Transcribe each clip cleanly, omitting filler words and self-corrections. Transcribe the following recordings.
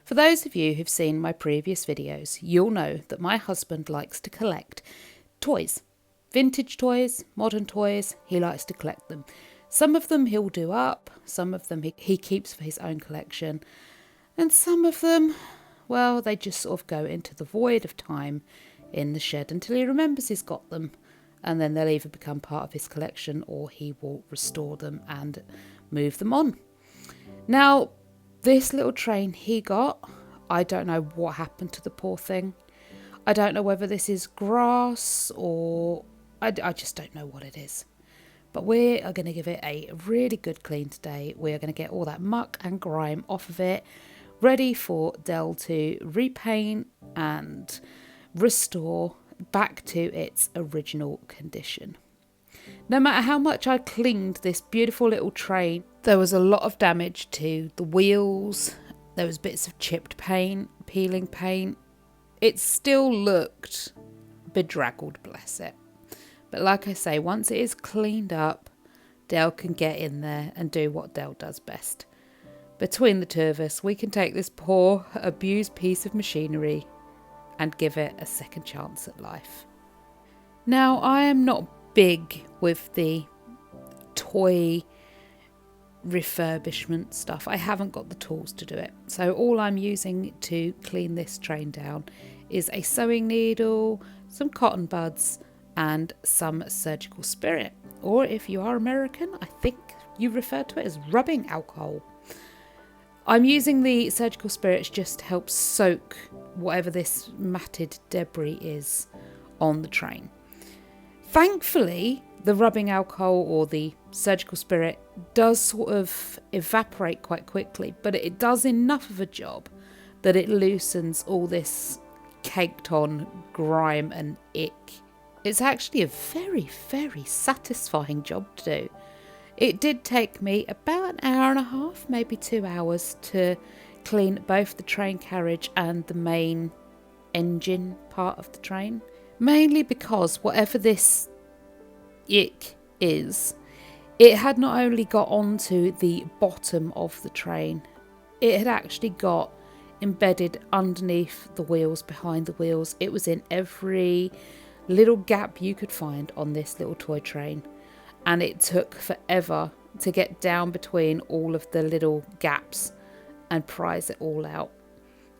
For those of you who've seen my previous videos, you'll know that my husband likes to collect toys. Vintage toys, modern toys, he likes to collect them. Some of them he'll do up, some of them he keeps for his own collection, and some of them, well, they just sort of go into the void of time in the shed until he remembers he's got them, and then they'll either become part of his collection or he will restore them and move them on. Now, this little train he got, I don't know what happened to the poor thing. I don't know whether this is grass or I just don't know what it is. But we are going to give it a really good clean today. We are going to get all that muck and grime off of it, ready for Del to repaint and restore back to its original condition. No matter how much I cleaned this beautiful little train, there was a lot of damage to the wheels. There was bits of chipped paint, peeling paint. It still looked bedraggled, bless it. But like I say, once it is cleaned up, Del can get in there and do what Del does best. Between the two of us, we can take this poor, abused piece of machinery and give it a second chance at life. Now, I am not big with the toy refurbishment stuff. I haven't got the tools to do it. So all I'm using to clean this train down is a sewing needle, some cotton buds, and some surgical spirit. Or if you are American, I think you refer to it as rubbing alcohol. I'm using the surgical spirits just to help soak whatever this matted debris is on the train. Thankfully, the rubbing alcohol or the surgical spirit does sort of evaporate quite quickly, but it does enough of a job that it loosens all this caked on grime and ick. It's actually a very, very satisfying job to do. It did take me about an hour and a half, maybe 2 hours, to clean both the train carriage and the main engine part of the train. Mainly because whatever this ick is, it had not only got onto the bottom of the train, it had actually got embedded underneath the wheels, behind the wheels. It was in every little gap you could find on this little toy train, and it took forever to get down between all of the little gaps and prise it all out.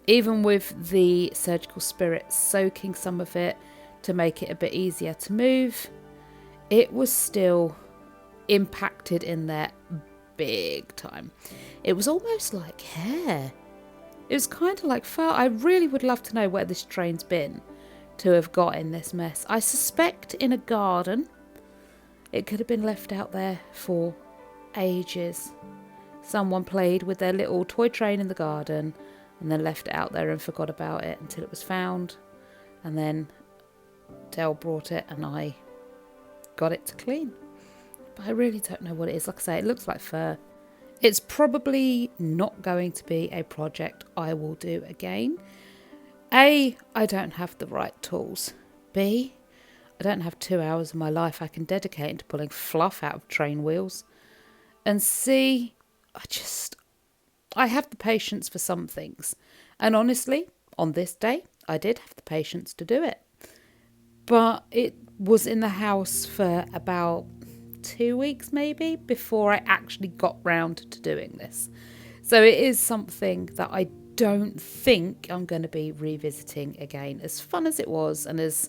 Even with the surgical spirit soaking some of it to make it a bit easier to move, it was still impacted in there big time. It was almost like hair. It was kind of like fur. I really would love to know where this train's been to have got in this mess. I suspect in a garden. It could have been left out there for ages. Someone played with their little toy train in the garden and then left it out there and forgot about it until it was found. And then Del brought it and I got it to clean. But I really don't know what it is. Like I say, it looks like fur. It's probably not going to be a project I will do again. A, I don't have the right tools. B, I don't have 2 hours of my life I can dedicate into pulling fluff out of train wheels. And C, I have the patience for some things. And honestly, on this day, I did have the patience to do it. But it was in the house for about 2 weeks maybe before I actually got round to doing this. So it is something that I don't think I'm going to be revisiting again. As fun as it was and as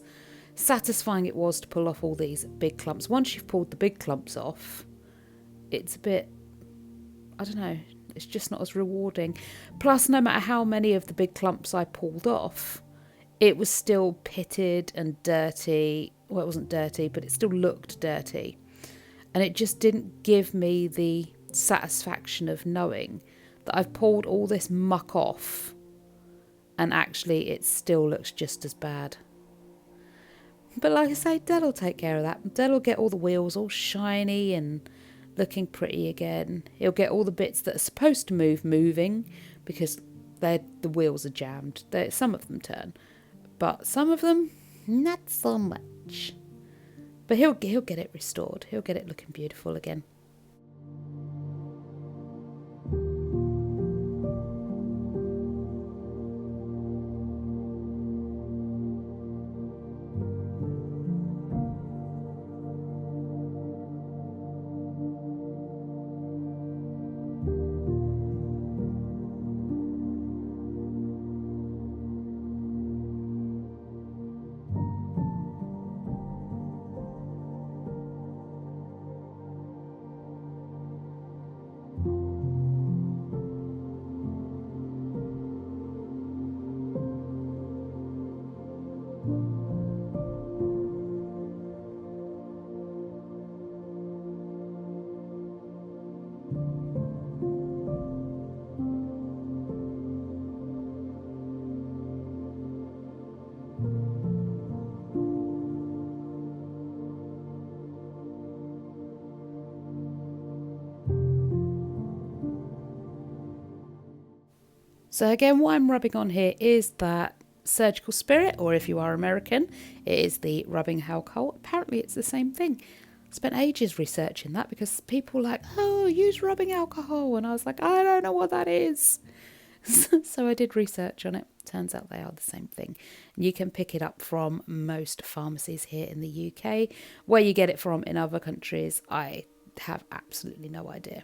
satisfying it was to pull off all these big clumps. Once you've pulled the big clumps off, it's a bit, I don't know, it's just not as rewarding. Plus, no matter how many of the big clumps I pulled off, it was still pitted and dirty. Well, it wasn't dirty, but it still looked dirty. And it just didn't give me the satisfaction of knowing that I've pulled all this muck off and actually it still looks just as bad. But like I say, Del will take care of that. Del will get all the wheels all shiny and looking pretty again. He'll get all the bits that are supposed to move moving because the wheels are jammed. Some of them turn, but some of them not so much. But he'll get it restored. He'll get it looking beautiful again. So again, what I'm rubbing on here is that surgical spirit, or if you are American, it is the rubbing alcohol. Apparently it's the same thing. I spent ages researching that because people were like, oh, use rubbing alcohol. And I was like, I don't know what that is. So I did research on it. Turns out they are the same thing. You can pick it up from most pharmacies here in the UK. Where you get it from in other countries, I have absolutely no idea.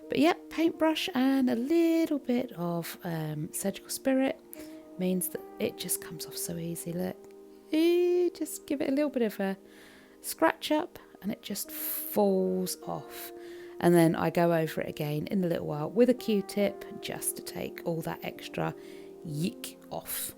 But yeah, paintbrush and a little bit of surgical spirit means that it just comes off so easy. Look, you just give it a little bit of a scratch up and it just falls off. And then I go over it again in a little while with a Q-tip just to take all that extra yick off.